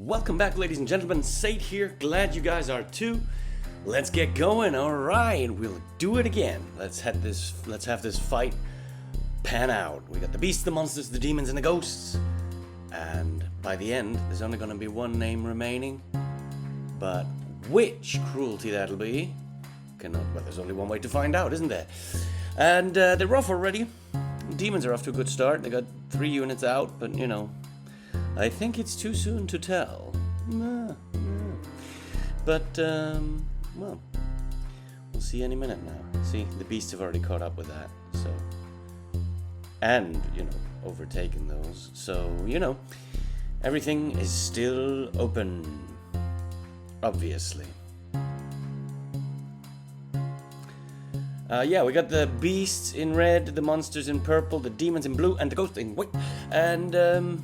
Welcome back, ladies and gentlemen. SATE here. Glad you guys are too. Let's get going. All right, we'll do it again. Let's have this fight pan out. We got the beasts, the monsters, the demons, and the ghosts. And by the end, there's only going to be one name remaining. But which cruelty that'll be? Well, there's only one way to find out, isn't there? And they're rough already. Demons are off to a good start. They got 3 units out, but you know, I think it's too soon to tell. But, well, we'll see any minute now. See, the beasts have already caught up with that, so. And, you know, overtaken those. So, you know, everything is still open. Obviously. Yeah, we got the beasts in red, the monsters in purple, the demons in blue, and the ghosts in white. And,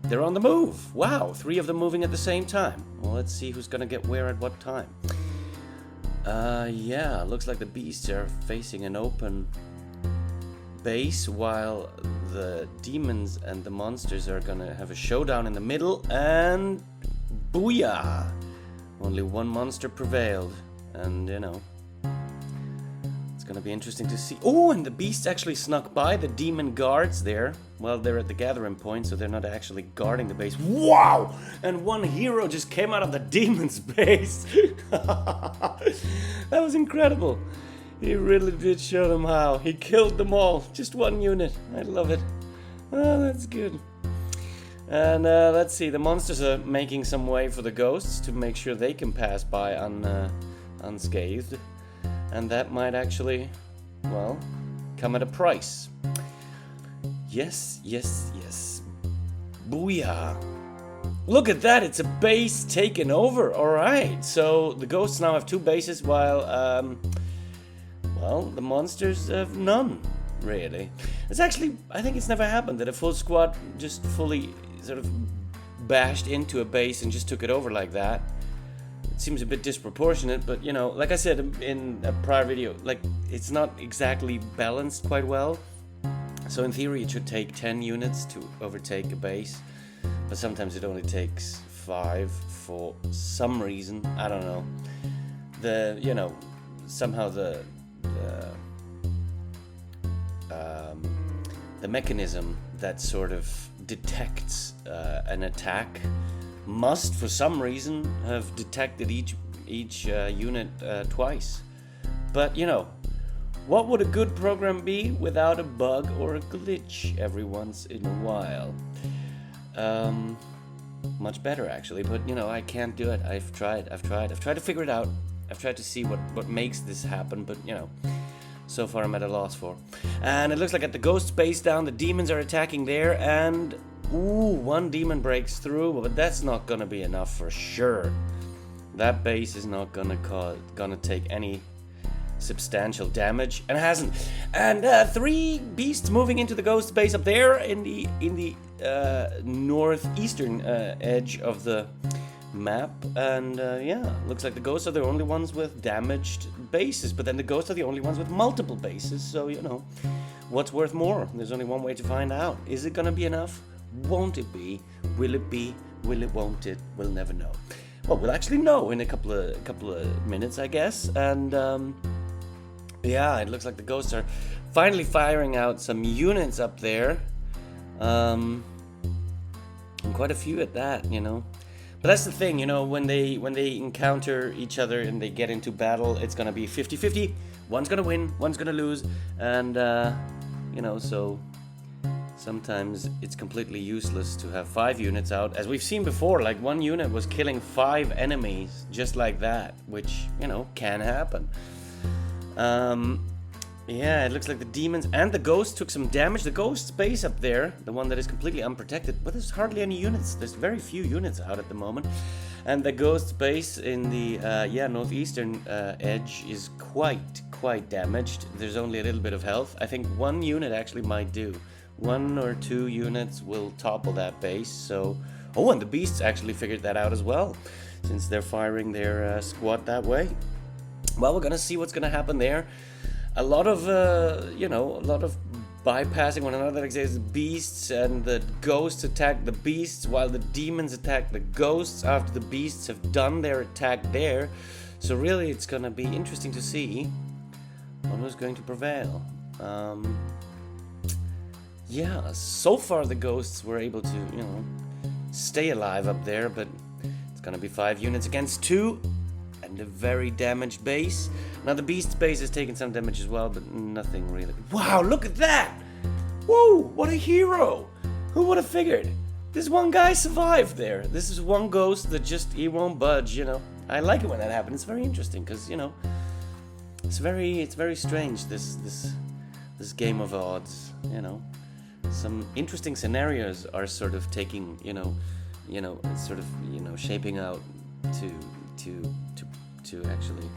they're on the move. Wow, 3 of them moving at the same time. Well, let's see who's gonna get where at what time. Yeah, looks like the beasts are facing an open base while the demons and the monsters are gonna have a showdown in the middle, and booyah! Only one monster prevailed, and you know, it's gonna be interesting to see. Oh, and the beasts actually snuck by the demon guards there. Well, they're at the gathering point, so they're not actually guarding the base. Wow! And one hero just came out of the demon's base. That was incredible. He really did show them how. He killed them all. Just 1 unit. I love it. Oh, that's good. And let's see. The monsters are making some way for the ghosts to make sure they can pass by unscathed. And that might actually, well, come at a price. Yes, yes, yes. Booyah. Look at that, it's a base taken over. Alright, so the ghosts now have 2 bases while, well, the monsters have none, really. It's actually, I think it's never happened that a full squad just fully sort of bashed into a base and just took it over like that. It seems a bit disproportionate, but you know, like I said in a prior video, like, it's not exactly balanced quite well. So in theory it should take 10 units to overtake a base, but sometimes it only takes 5 for some reason. I don't know. You know, somehow the mechanism that sort of detects an attack must, for some reason, have detected each unit twice. But you know, what would a good program be without a bug or a glitch every once in a while? Much better actually, but you know, I can't do it. I've tried to figure it out. I've tried to see what makes this happen, but you know, so far I'm at a loss for. And it looks like at the ghost base down, the demons are attacking there, and ooh, 1 demon breaks through, but that's not gonna be enough for sure. That base is not gonna take any substantial damage, and hasn't. And 3 beasts moving into the ghost base up there in the northeastern edge of the map, and yeah, looks like the ghosts are the only ones with damaged bases, but then the ghosts are the only ones with multiple bases, so you know, what's worth more? There's only one way to find out. Is it gonna be enough? Won't it be? Will it be? Will it? Won't it? We'll never know. Well, we'll actually know in a couple of minutes, I guess. And yeah, it looks like the ghosts are finally firing out some units up there, and quite a few at that, you know. But that's the thing, you know, when they encounter each other and they get into battle, it's gonna be 50-50. One's gonna win, one's gonna lose, and you know, so sometimes it's completely useless to have 5 units out. As we've seen before, like 1 unit was killing 5 enemies just like that, which, you know, can happen. Yeah, it looks like the demons and the ghosts took some damage. The ghost space up there, the one that is completely unprotected, but there's hardly any units. There's very few units out at the moment. And the ghost base in the northeastern edge is quite damaged. There's only a little bit of health. I think 1 unit actually might do. 1 or 2 units will topple that base. So, oh, and the beasts actually figured that out as well, since they're firing their squad that way. Well, we're gonna see what's gonna happen there. A lot of bypassing one another. Like there's beasts and the ghosts attack the beasts while the demons attack the ghosts after the beasts have done their attack there. So really it's gonna be interesting to see who's going to prevail. Yeah, so far the ghosts were able to, you know, stay alive up there, but it's gonna be 5 units against 2 and a very damaged base. Now the beast's base has taken some damage as well, but nothing really. Wow, look at that! Whoa, what a hero! Who would have figured? This one guy survived there. This is one ghost that just, he won't budge, you know. I like it when that happens. It's very interesting because, you know, it's very strange, this game of odds, you know. Some interesting scenarios are sort of taking, you know, sort of, you know, shaping out to actually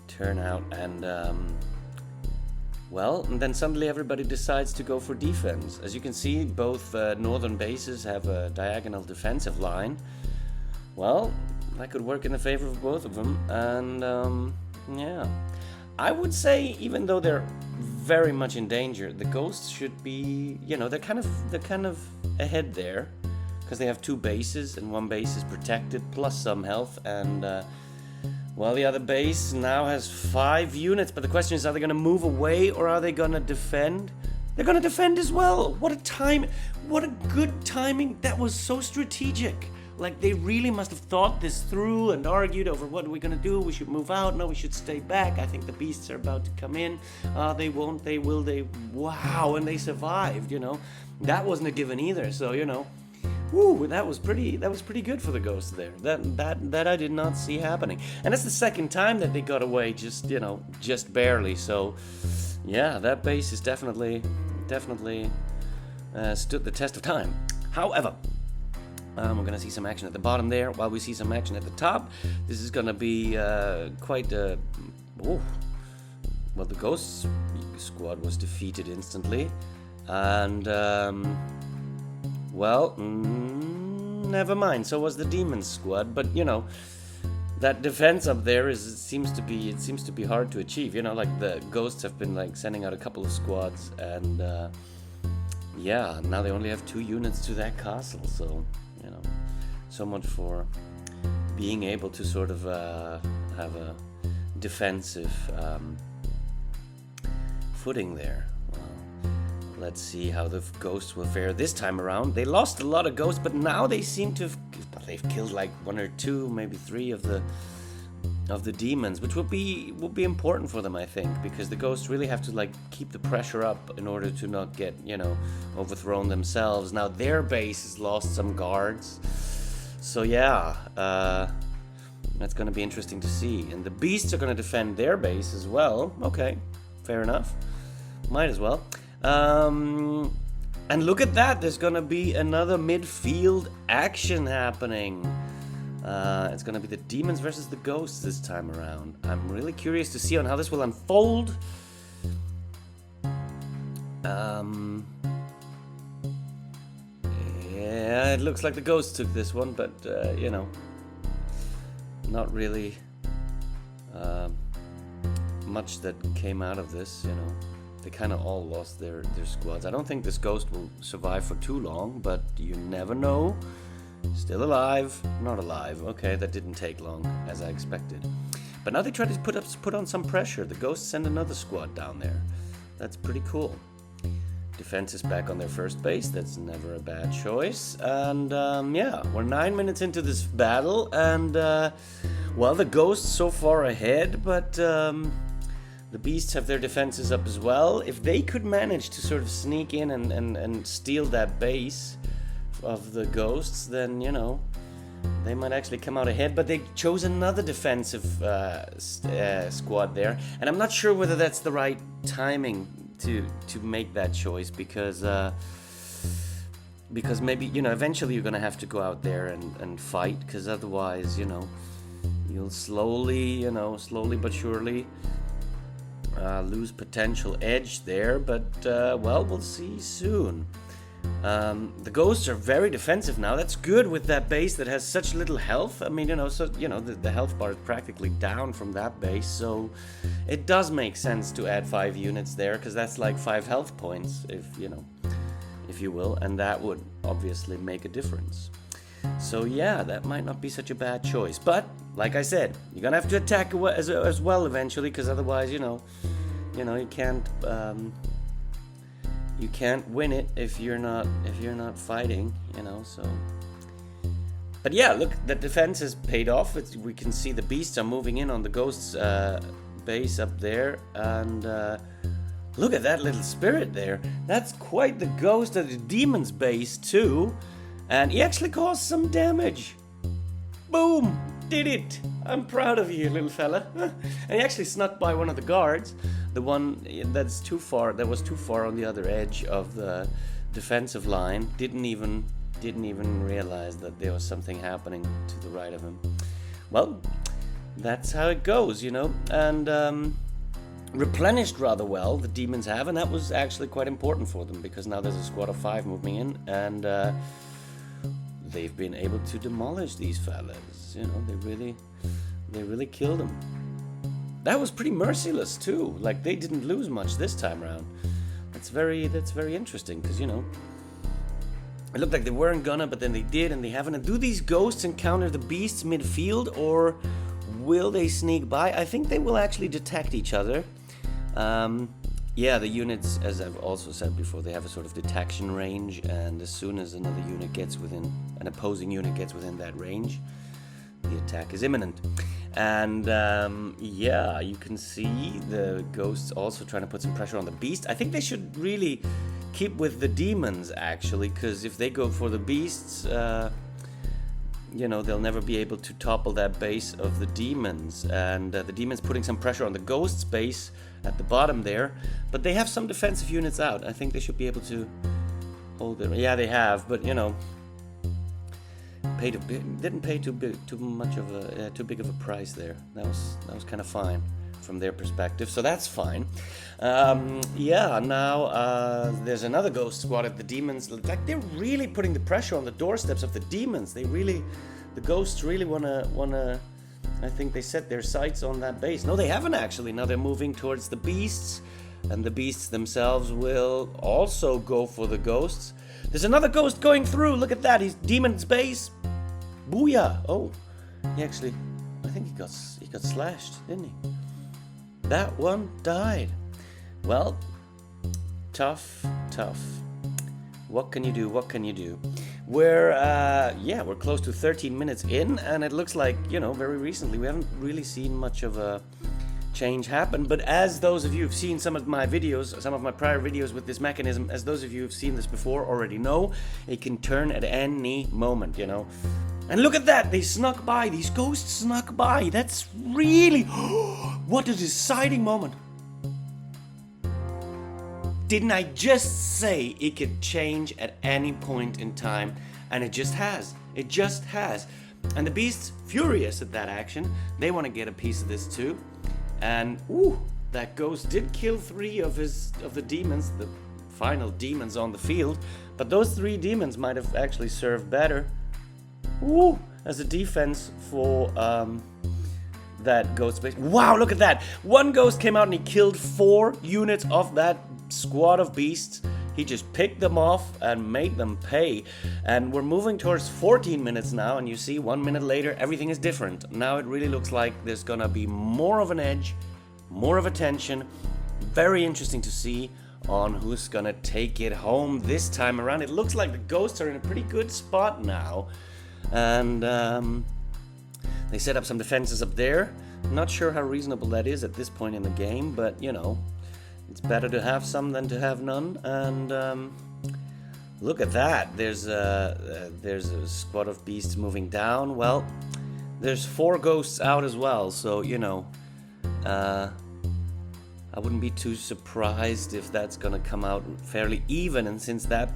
turn out, and well, and then suddenly everybody decides to go for defense. As you can see, both northern bases have a diagonal defensive line. Well, that could work in the favor of both of them, and yeah, I would say even though they're very much in danger, the ghosts should be, you know, they're kind of ahead there because they have 2 bases and one base is protected plus some health, and well, the other base now has 5 units, but the question is, are they going to move away or are they going to defend? They're going to defend as well. What a good timing. That was so strategic. Like, they really must have thought this through and argued over what are we going to do. We should move out. No, we should stay back. I think the beasts are about to come in. They won't. They will. They. Wow, and they survived, you know. That wasn't a given either. So, you know, woo, that was pretty good for the ghosts there. That I did not see happening. And that's the second time that they got away, just, you know, just barely. So, yeah, that base is definitely stood the test of time. However, we're going to see some action at the bottom there, while we see some action at the top. This is going to be quite a... Oh, well, the Ghost squad was defeated instantly. And, well, never mind. So was the Demons squad. But, you know, that defense up there it seems to be hard to achieve. You know, like the Ghosts have been, like, sending out a couple of squads. And, yeah, now they only have 2 units to that castle, so... You know, so much for being able to sort of have a defensive footing there. Well, let's see how the ghosts will fare this time around. They lost a lot of ghosts, but now they seem to have... They've killed like 1 or 2, maybe 3 of the demons, which will be important for them, I think, because the ghosts really have to like keep the pressure up in order to not get, you know, overthrown themselves. Now their base has lost some guards, so yeah, that's going to be interesting to see. And the beasts are going to defend their base as well. Okay, fair enough, might as well. And look at that, there's going to be another midfield action happening. It's going to be the demons versus the ghosts this time around. I'm really curious to see on how this will unfold. Yeah, it looks like the ghosts took this one, but, you know, not really much that came out of this, you know. They kind of all lost their squads. I don't think this ghost will survive for too long, but you never know. Still alive, not alive. Okay, that didn't take long, as I expected. But now they try to put on some pressure. The ghosts send another squad down there. That's pretty cool. Defense is back on their first base. That's never a bad choice. And, yeah, we're 9 minutes into this battle. And, well, the ghosts so far ahead, but the beasts have their defenses up as well. If they could manage to sort of sneak in and steal that base of the ghosts, then, you know, they might actually come out ahead. But they chose another defensive squad there, and I'm not sure whether that's the right timing to make that choice, because maybe, you know, eventually you're gonna have to go out there and fight, because otherwise, you know, you'll slowly but surely lose potential edge there. But well, we'll see soon. The ghosts are very defensive now. That's good with that base that has such little health. I mean, the health bar is practically down from that base, so it does make sense to add 5 units there, because that's like 5 health points, if you will, and that would obviously make a difference. So yeah, that might not be such a bad choice. But like I said, you're gonna have to attack as well eventually, because otherwise, you can't win it if you're not fighting, so. But yeah, look, the defense has paid off. We can see the beasts are moving in on the ghost's base up there, and look at that little spirit there. That's quite the ghost of the demon's base too, and he actually caused some damage. Boom! Did it! I'm proud of you, little fella. And he actually snuck by one of the guards, the one that was too far on the other edge of the defensive line. Didn't even realize that there was something happening to the right of him. Well, that's how it goes, and replenished rather well, the demons have, and that was actually quite important for them, because now there's a squad of 5 moving in, and they've been able to demolish these fellas. They really killed them. That was pretty merciless too. Like, they didn't lose much this time around. That's very interesting, because it looked like they weren't gonna, but then they did, and they haven't. And do these ghosts encounter the beasts midfield, or will they sneak by? I think they will actually detect each other. Yeah, the units, as I've also said before, they have a sort of detection range, and as soon as an opposing unit gets within that range, the attack is imminent. And yeah, you can see the ghosts also trying to put some pressure on the beast. I think they should really keep with the demons, actually, because if they go for the beasts, they'll never be able to topple that base of the demons. And the demons putting some pressure on the ghost's base at the bottom there, but they have some defensive units out. I think they should be able to hold it. Yeah, they have, but didn't pay too big of a price there. That was kind of fine from their perspective, so that's fine. Yeah, now there's another ghost squad at the demons. Like, they're really putting the pressure on the doorsteps of the demons. The ghosts really wanna. I think they set their sights on that base. No, they haven't actually. Now they're moving towards the beasts, and the beasts themselves will also go for the ghosts. There's another ghost going through. Look at that. He's demon's base. Booyah! Oh, I think he got slashed, didn't he? That one died. Well, tough. What can you do? We're close to 13 minutes in, and it looks like, very recently we haven't really seen much of a change happen. But as those of you who've seen some of my prior videos with this mechanism, as those of you who've seen this before already know, it can turn at any moment, And look at that, they snuck by, these ghosts snuck by. That's really, what a deciding moment. Didn't I just say it could change at any point in time? And it just has. And the beast's furious at that action. They want to get a piece of this too. And that ghost did kill 3 of the demons, the final demons on the field. But those 3 demons might have actually served better as a defense for that ghost base. Wow, look at that. One ghost came out and he killed 4 units of that squad of beasts. He just picked them off and made them pay. And we're moving towards 14 minutes now, and you see 1 minute later everything is different. Now it really looks like there's gonna be more of an edge, more of a tension. Very interesting to see on who's gonna take it home this time around. It looks like the ghosts are in a pretty good spot now. And they set up some defenses up there. Not sure how reasonable that is at this point in the game, but it's better to have some than to have none. And look at that. There's a squad of beasts moving down. Well, there's 4 ghosts out as well, so I wouldn't be too surprised if that's gonna come out fairly even. And since that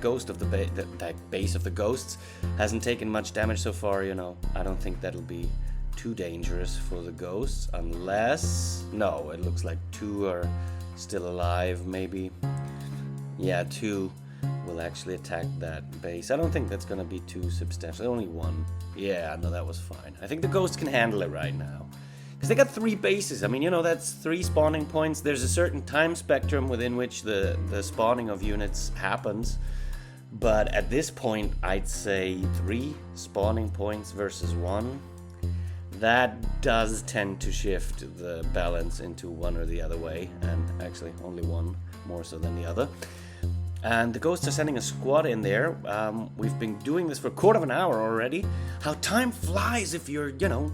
ghost of that base of the ghosts hasn't taken much damage so far, I don't think that'll be too dangerous for the ghosts, unless... No, it looks like 2 are still alive, maybe. Yeah, 2 will actually attack that base. I don't think that's gonna be too substantial. Only one. Yeah, no, that was fine. I think the ghost can handle it right now. Because they got 3 bases. I mean, you know, that's 3 spawning points. There's a certain time spectrum within which the spawning of units happens. But at this point, I'd say 3 spawning points versus 1. That does tend to shift the balance into one or the other way. And actually, only one more so than the other. And the ghosts are sending a squad in there. We've been doing this for a quarter of an hour already. How time flies if you're, you know,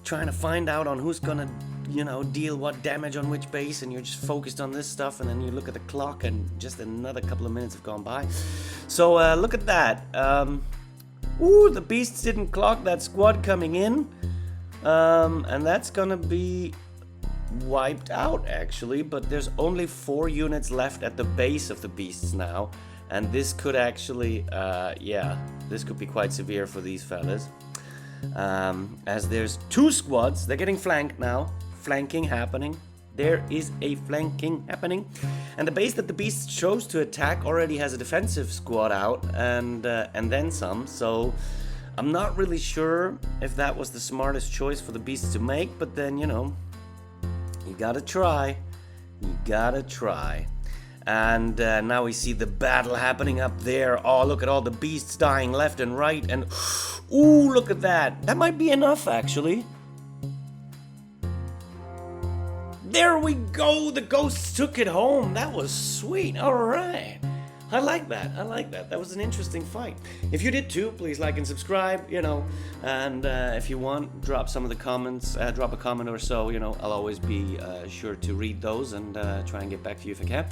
trying to find out on who's gonna, you know, deal what damage on which base, and you're just focused on this stuff, and then you look at the clock and just another couple of minutes have gone by. So look at that. Ooh, the beasts didn't clock that squad coming in. And that's gonna be wiped out actually, but there's only 4 units left at the base of the beasts now, and this could actually, yeah, this could be quite severe for these fellas. As there's 2 squads, they're getting flanked now. Flanking happening. There is a flanking happening. And the base that the beast chose to attack already has a defensive squad out, and then some. So I'm not really sure if that was the smartest choice for the beasts to make, but then, you know, you gotta try. You gotta try. And now we see the battle happening up there. Oh, look at all the beasts dying left and right. And ooh, look at that. That might be enough, actually. There we go. The ghosts took it home. That was sweet. All right. I like that. I like that. That was an interesting fight. If you did too, please like and subscribe, you know. And if you want, drop some of the comments, drop a comment or so, you know. I'll always be sure to read those and try and get back to you if I can.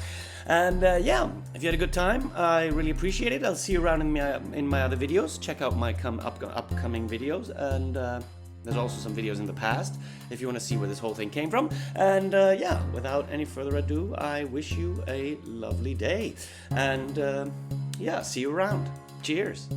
And yeah, if you had a good time, I really appreciate it. I'll see you around in my other videos. Check out my upcoming videos, and there's also some videos in the past if you want to see where this whole thing came from. And yeah, without any further ado, I wish you a lovely day. And yeah, see you around. Cheers.